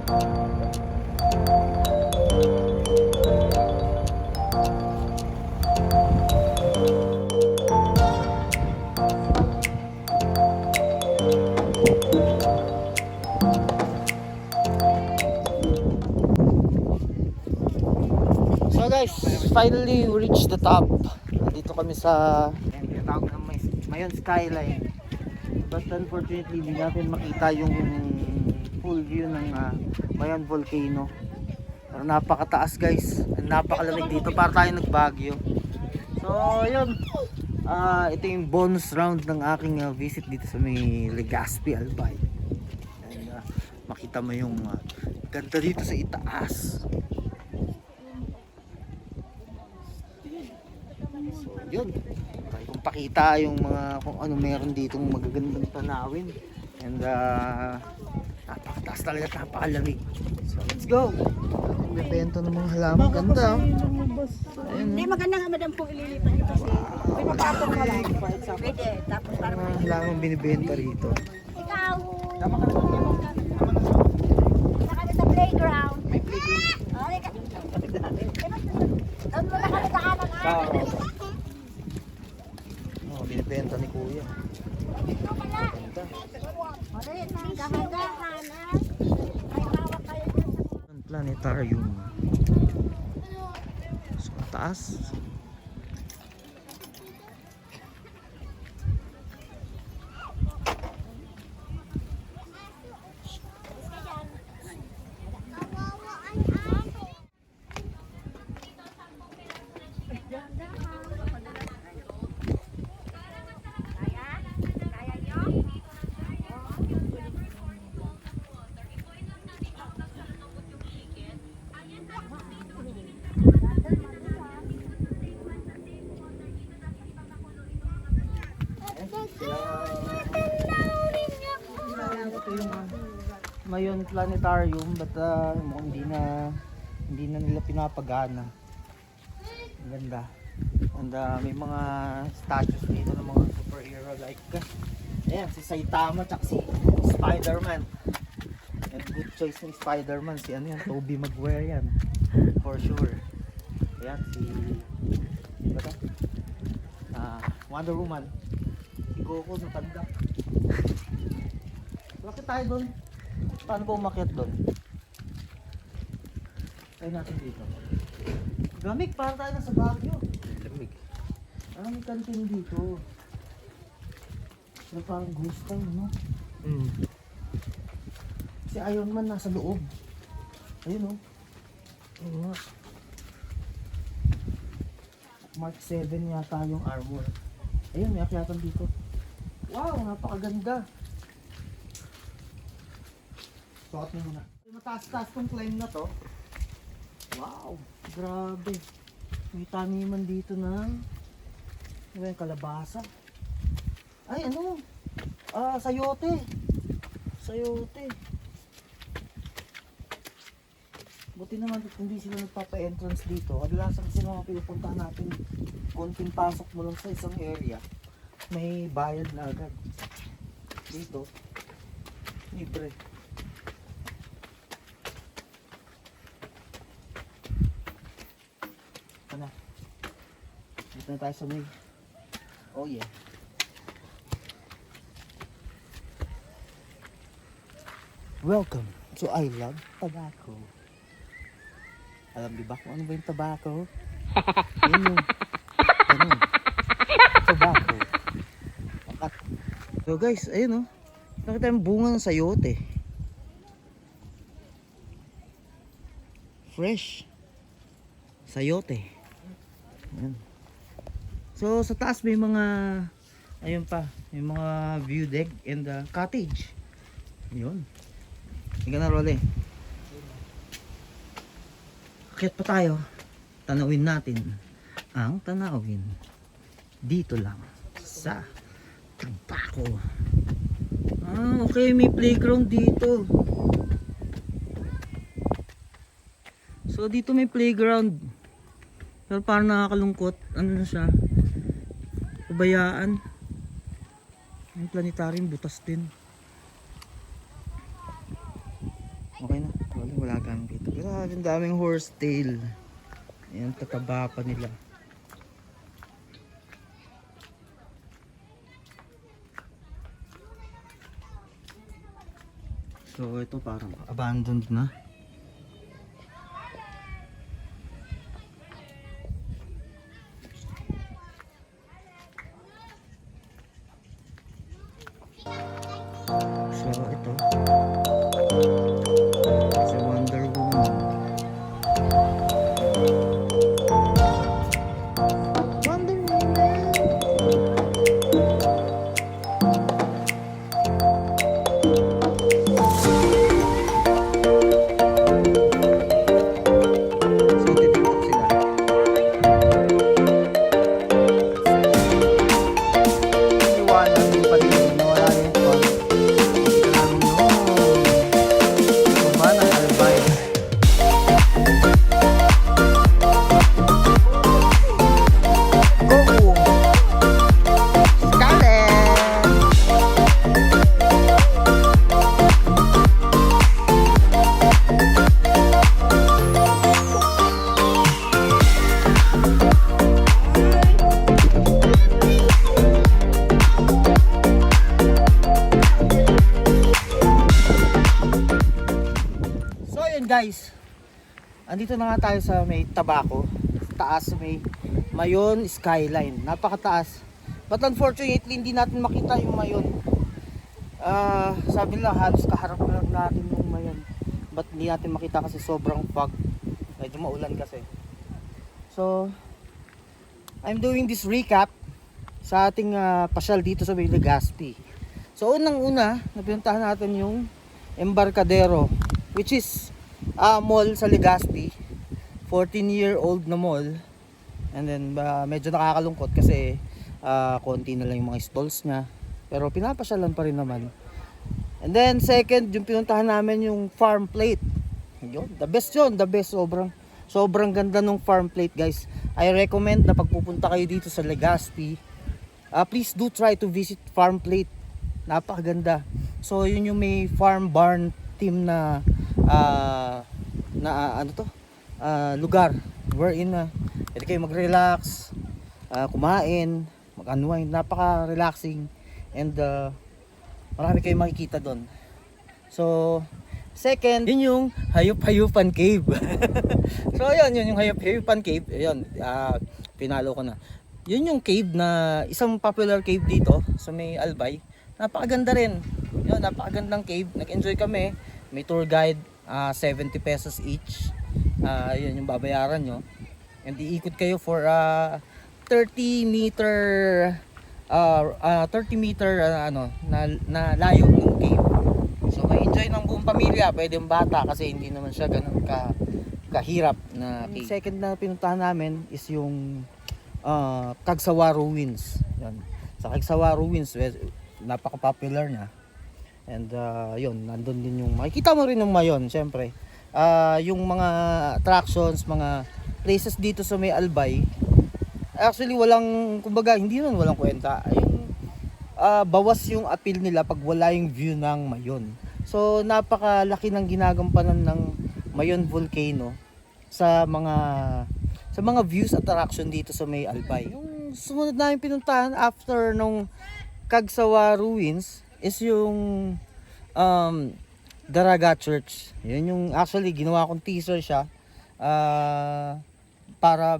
So guys, finally we reached the top. Dito kami sa tinatawag na Mayon Skyline. But unfortunately, hindi natin makita yung full view ng Mayon Volcano. Pero napakataas guys, napakalamig dito, para tayo nagbagyo. So yun, ito yung bonus round ng aking visit dito sa may Legazpi Albay. And makita mo yung ganda dito sa itaas. So yun, try kong pakita yung mga kung ano meron dito magagandang tanawin. And napakataas talaga, napakalamig. So let's go. Bebento ng mga halaman, ganda. Hindi maganda nga madam kung ililipat ito kasi may papatong na lang. Pwede, tapos parang Mga halaman binibenta rito. ikaw. Nakala sa playground. May playground. Doon mo na kami daanan ha. Binibenta ni kuya. Dito pala. Ganda. Malit, dahan-dahan ha. May hawak kayo dyan sa Ang planetarium. So, taas. Ito yung Mayon Planetarium, but hindi na nila pinapagana. Ang ganda. And may mga statues dito ng mga superhero like ayan, si Saitama at si Spider-Man. And good choice ng Spider-Man, si ano yan, Tobey Maguire yan, for sure. Ayan, si diba to? Wonder Woman, si Goku na tanda. Bakit tayo doon? Paano ba umakyat doon? Tayo natin dito. Gamig, parang tayo nasa Baguio. Lamig. May kantin dito. Na parang ghost town, no? Si Iron Man nasa loob. Ayun, oh. Ayun nga. Mark 7 yata yung armor. Ayun, may akyatan dito. Wow, napakaganda. Suot mo muna. Mataas-taas tong climb na to. Wow, grabe. May taniman dito ng kalabasa. Ay, ano? Sayote. Sayote. Buti naman hindi sila nagpapa-entrance dito. Kadalasan kasi mga pinupuntahan natin, konting pasok mo lang sa isang area, may bayad na agad. Dito, libre. Ano? Dito na tayo sa may. Oh yeah. Welcome to I Love Tobacco. Alam di ba kung ano ba yung tobacco? Yun yung tobacco. So guys, ayun oh. Nakita yung bunga ng sayote. Fresh. Sayote. Ayan. So sa taas may mga, ayun pa, may mga view deck and cottage. Yun. Tingnan na Rolly. Akyat pa tayo. Tanawin natin ang tanawin. Dito lang sa Tobacco. Okay, may playground dito. So dito may playground. Pero parang nakakalungkot. Ano na siya? Pabayaan. Yung planetarium butas din. Okay na. wala kang dito. Grabe, ang daming horsetail. Ayan, tataba pa nila. So ito parang abandoned na. So ito si Wonder Woman. Wonder Woman. So titiktok sila. Iwanan yung paligid, nawala yung fog. Urbana Albay. Go! Scarlet! So yun guys, andito na nga tayo sa may Tabaco, taas sa may Mayon Skyline, napakataas. But unfortunately hindi natin makita yung Mayon. Sabi nila halos kaharap na lang natin yung Mayon, but hindi natin makita kasi sobrang fog, medyo maulan kasi. So I'm doing this recap sa ating pasyal dito sa may Legazpi. So unang-una, napinuntahan natin yung Embarcadero, which is mall sa Legazpi, 14-year-old na mall. And then medyo nakakalungkot kasi konti na lang yung mga stalls niya, pero pinapasyalan pa rin naman. And then second, yung pinuntahan namin yung Farm Plate. Yun, the best yun, the best. Sobrang ganda ng Farm Plate guys. I recommend na pagpupunta kayo dito sa Legazpi, please do try to visit Farm Plate. Napakaganda. So yun yung may farm barn team na lugar wherein pwede kayo mag-relax, kumain, mag-unwind. Napaka-relaxing and marami kayong makikita doon. So second, yun yung Hayop-Hayupan Cave. So yun yung Hayop-Hayupan Cave. Ayun, pinalo ko na. Yun yung cave na isang popular cave dito sa may Albay. Napakaganda rin. Yun, napakagandang cave. Nag-enjoy kami. May tour guide, 70 pesos each. Yun yung babayaran nyo. And iikot kayo for 30 meter na layo ng cave. So may enjoy ng buong pamilya, pwede yung bata kasi hindi naman siya ganun kahirap na cave. Second na pinuntahan namin is yung Cagsawa Ruins. Yan. Sa Cagsawa Ruins, napaka-popular niya. And yun, nandun din yung makikita mo rin yung Mayon, syempre. Yung mga attractions, mga places dito sa may Albay. Actually walang, kumbaga, hindi naman walang kwenta. Yung bawas yung appeal nila pag wala yung view ng Mayon. So napakalaki ng ginagampanan ng Mayon Volcano sa mga views attraction dito sa may Albay. Yung sumunod namin pinuntahan after nung Cagsawa Ruins is yung Daraga Church. Yun yung actually ginawa kong teaser siya para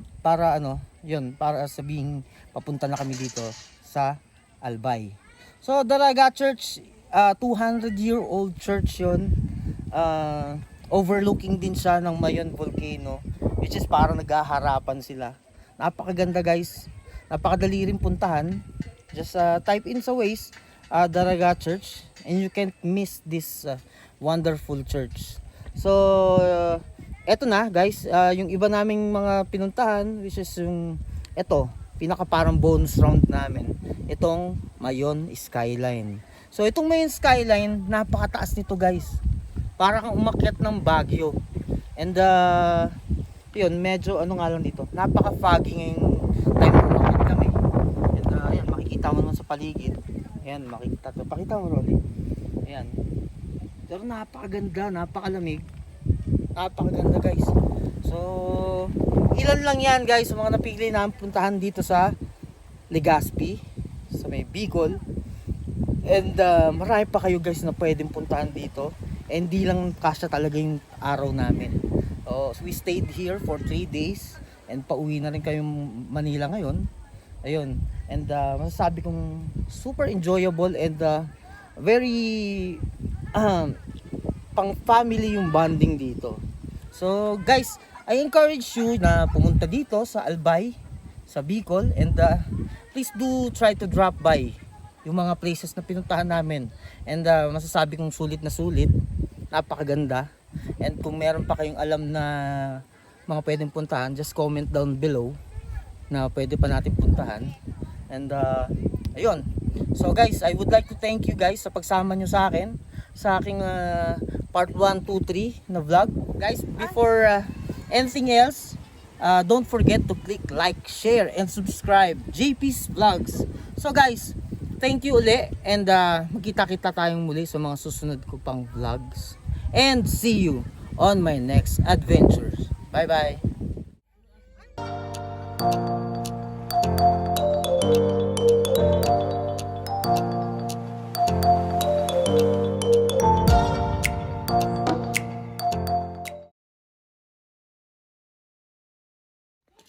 sabihin papunta na kami dito sa Albay. So Daraga Church, 200-year-old church yun. Overlooking din siya ng Mayon Volcano, which is parang naghaharapan sila. Napakaganda guys. Napakadali rin puntahan. Just type in sa Waze, Daraga Church, and you can't miss this wonderful church. So eto na guys, yung iba naming mga pinuntahan, which is yung pinaka parang bonus round namin, itong Mayon Skyline. So itong Mayon Skyline, napakataas nito guys, para kang umakyat ng Baguio. And yun, medyo nga lang dito, napaka foggy ngayong time na umakyat kami. And ayan, makikita mo naman sa paligid. Ayan, pakita mo Rolly. Ayan, pero napakaganda, napakalamig. Napakaganda guys. So, ilan lang yan guys sa mga napili na puntahan dito sa Legazpi, sa may Bicol. And marami pa kayo guys na pwedeng puntahan dito. And di lang kasya talaga yung araw namin. So we stayed here for 3 days. And pauwi na rin kayong Manila ngayon. Ayun. And masasabi kong super enjoyable and very pang family yung bonding dito. So guys, I encourage you na pumunta dito sa Albay, sa Bicol, and please do try to drop by yung mga places na pinuntahan namin. And masasabi kong sulit na sulit, napakaganda. And kung meron pa kayong alam na mga pwedeng puntahan, just comment down below na pwede pa natin puntahan. And ayun. So guys, I would like to thank you guys sa pagsama nyo sa akin sa aking part 1, 2, 3 na vlog. Guys, before anything else, don't forget to click like, share, and subscribe JP's Vlogs. So guys, thank you uli, and magkita-kita tayong muli sa mga susunod ko pang vlogs. And see you on my next adventures. Bye bye.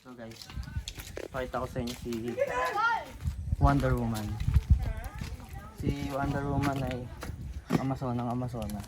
So guys, pakita ko sa inyo si Wonder Woman. Si Wonder Woman ay Amazonang Amazona.